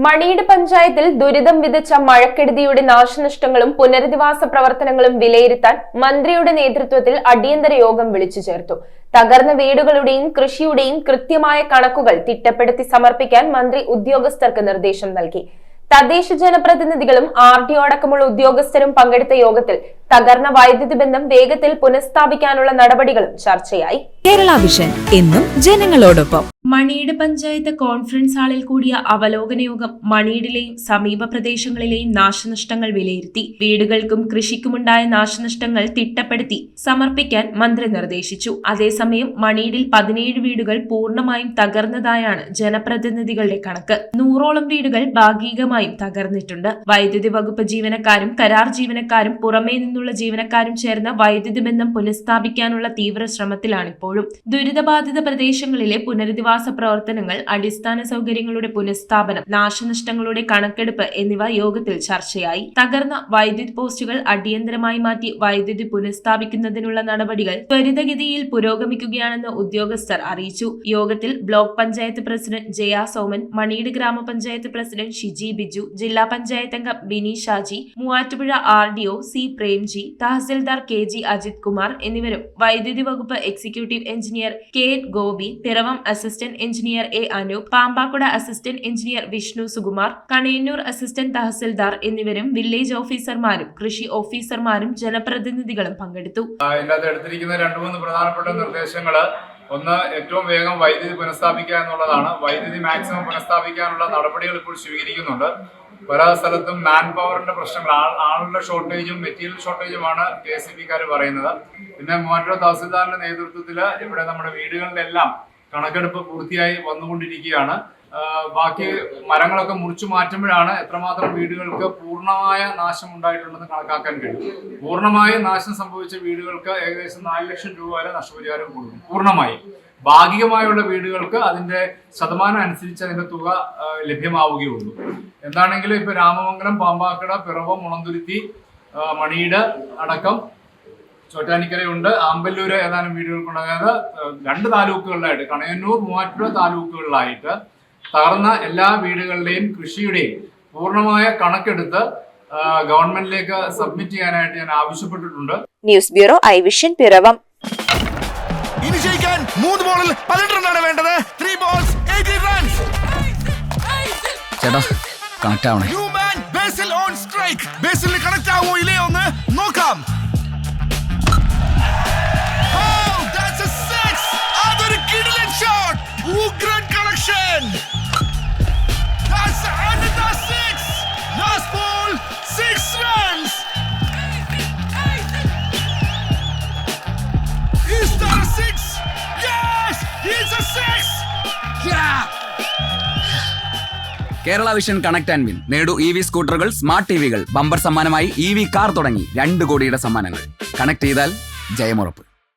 മണിയുടെ പഞ്ചായത്തിൽ ദുരിതം വിതച്ച മഴക്കെടുതിയുടെ നാശനഷ്ടങ്ങളും പുനരധിവാസ പ്രവർത്തനങ്ങളും വിലയിരുത്താൻ മന്ത്രിയുടെ നേതൃത്വത്തിൽ അടിയന്തര യോഗം വിളിച്ചു ചേർത്തു. തകർന്ന വീടുകളുടെയും കൃഷിയുടെയും കൃത്യമായ കണക്കുകൾ തിട്ടപ്പെടുത്തി സമർപ്പിക്കാൻ മന്ത്രി ഉദ്യോഗസ്ഥർക്ക് നിർദ്ദേശം നൽകി. തദ്ദേശ ജനപ്രതിനിധികളും RDO അടക്കമുള്ള ഉദ്യോഗസ്ഥരും പങ്കെടുത്ത യോഗത്തിൽ തകർന്ന വൈദ്യുതി ബന്ധം വേഗത്തിൽ പുനഃസ്ഥാപിക്കാനുള്ള നടപടികളും ചർച്ചയായി. കേരള വിഷൻ എന്നും ജനങ്ങളോടൊപ്പം. മണിയുടെ പഞ്ചായത്ത് കോൺഫറൻസ് ഹാളിൽ കൂടിയ അവലോകന യോഗം മണിയിടിലെയും സമീപ പ്രദേശങ്ങളിലെയും നാശനഷ്ടങ്ങൾ വിലയിരുത്തി. വീടുകൾക്കും കൃഷിക്കുമുണ്ടായ നാശനഷ്ടങ്ങൾ തിട്ടപ്പെടുത്തി സമർപ്പിക്കാൻ മന്ത്രി നിർദ്ദേശിച്ചു. അതേസമയം മണിയിടിൽ 17 വീടുകൾ പൂർണ്ണമായും തകർന്നതായാണ് ജനപ്രതിനിധികളുടെ കണക്ക്. 100ഓളം വീടുകൾ ഭാഗികമായും തകർന്നിട്ടുണ്ട്. വൈദ്യുതി വകുപ്പ് ജീവനക്കാരും കരാർ ജീവനക്കാരും പുറമേ നിന്നുള്ള ജീവനക്കാരും ചേർന്ന വൈദ്യുതി ബന്ധം പുനഃസ്ഥാപിക്കാനുള്ള തീവ്ര ശ്രമത്തിലാണിപ്പോഴും. ദുരിതബാധിത പ്രദേശങ്ങളിലെ പുനരധിവാസ പ്രവർത്തനങ്ങൾ, അടിസ്ഥാന സൗകര്യങ്ങളുടെ പുനഃസ്ഥാപനം, നാശനഷ്ടങ്ങളുടെ കണക്കെടുപ്പ് എന്നിവ യോഗത്തിൽ ചർച്ചയായി. തകർന്ന വൈദ്യുതി പോസ്റ്റുകൾ അടിയന്തരമായി മാറ്റി വൈദ്യുതി പുനഃസ്ഥാപിക്കുന്നതിനുള്ള നടപടികൾ ത്വരിതഗതിയിൽ പുരോഗമിക്കുകയാണെന്ന് ഉദ്യോഗസ്ഥർ അറിയിച്ചു. യോഗത്തിൽ ബ്ലോക്ക് പഞ്ചായത്ത് പ്രസിഡന്റ് ജയ സോമൻ, മണിയുടെ ഗ്രാമപഞ്ചായത്ത് പ്രസിഡന്റ് ഷിജി ബിജു, ജില്ലാ പഞ്ചായത്ത് അംഗം Bini Shaji, Muvattupuzha RDO C Premji, tahsildar KG Ajith Kumar എന്നിവരും വൈദ്യുതി വകുപ്പ് executive engineer K Gopi, Piravom assistant engineer A Anoop, Pampakuda assistant engineer Vishnu Sukumar, Kanayannur assistant tahsildar എന്നിവരും വില്ലേജ് ഓഫീസർമാരും കൃഷി ഓഫീസർമാരും ജനപ്രതിനിധികളും പങ്കെടുത്തു. എടുത്തിരിക്കുന്ന 2-3 പ്രധാനപ്പെട്ട നിർദ്ദേശങ്ങൾ, ഒന്ന്, ഏറ്റവും വേഗം വൈദ്യുതി പുനഃസ്ഥാപിക്കുക എന്നുള്ളതാണ്. വൈദ്യുതി മാക്സിമം പുനഃസ്ഥാപിക്കാനുള്ള നടപടികൾ ഇപ്പോൾ സ്വീകരിക്കുന്നുണ്ട്. പല സ്ഥലത്തും മാൻ പവറിന്റെ പ്രശ്നങ്ങൾ, ആളുടെ ഷോർട്ടേജും മെറ്റീരിയൽ ഷോർട്ടേജുമാണ് KSEBക്കാർ പറയുന്നത്. പിന്നെ മൂവാറ്റുപുഴ തഹസിൽദാറിന്റെ നേതൃത്വത്തിൽ ഇവിടെ നമ്മുടെ വീടുകളിലെല്ലാം കണക്കെടുപ്പ് പൂർത്തിയായി വന്നുകൊണ്ടിരിക്കുകയാണ്. ബാക്കി മരങ്ങളൊക്കെ മുറിച്ചു മാറ്റുമ്പോഴാണ് എത്രമാത്രം വീടുകൾക്ക് പൂർണ്ണമായ നാശം ഉണ്ടായിട്ടുണ്ടെന്ന് കണക്കാക്കാൻ കഴിയും. പൂർണ്ണമായി നാശം സംഭവിച്ച വീടുകൾക്ക് ഏകദേശം 4 ലക്ഷം രൂപ വരെ നഷ്ടപരിഹാരം കൊടുക്കും. പൂർണ്ണമായി. ഭാഗികമായുള്ള വീടുകൾക്ക് അതിന്റെ ശതമാനം അനുസരിച്ച് അതിന്റെ തുക ലഭ്യമാവുകയുള്ളൂ. എന്താണെങ്കിലും ഇപ്പൊ രാമമംഗലം, പാമ്പാക്കട, പിറവം, മുളന്തുരുത്തി, മണിയുടെ അടക്കം ചോറ്റാനിക്കരയുണ്ട്, ആമ്പല്ലൂര് ഏതാനും വീടുകൾക്കുണ്ട്. അതായത് 2 താലൂക്കുകളിലായിട്ട്, കണയന്നൂർ, മൂവാറ്റുപുഴ താലൂക്കുകളിലായിട്ട് തകർന്ന എല്ലാ വീടുകളുടെയും കൃഷിയുടെയും പൂർണ്ണമായ കണക്കെടുത്ത് ഗവൺമെന്റിലേക്ക് സബ്മിറ്റ് ചെയ്യാനായിട്ട് ഞാൻ ആവശ്യപ്പെട്ടിട്ടുണ്ട്. News bureau ഐവിഷൻ Piravom. ഇനി ജയിക്കാൻ 3 ബോളിൽ 18 റണ്ണാണ് വേണ്ടത്. 3 balls 18 runs. ചേട്ടാ കണക്ട് ആവണേ. Human Basil on strike. Basil connect ആവോ ഇല്ലയോ എന്ന് നോക്കാം. Oh, that's a 6. അതൊരു കിടിലൻ ഷോട്ട്. ഉഗ്രൻ connection. That's another 6. Last ball 6 runs. Is that a 6? Yes, it's a 6. Yeah. Kerala vision connect and win. നേടൂ EV സ്കൂട്ടറുകൾ, സ്മാർട്ട് TVകൾ, ബമ്പർ സമ്മാനമായി EV കാർ തുടങ്ങി 2 കോടിയുടെ സമ്മാനങ്ങൾ. കണക്ട് ചെയ്താൽ ജയമുറപ്പ്.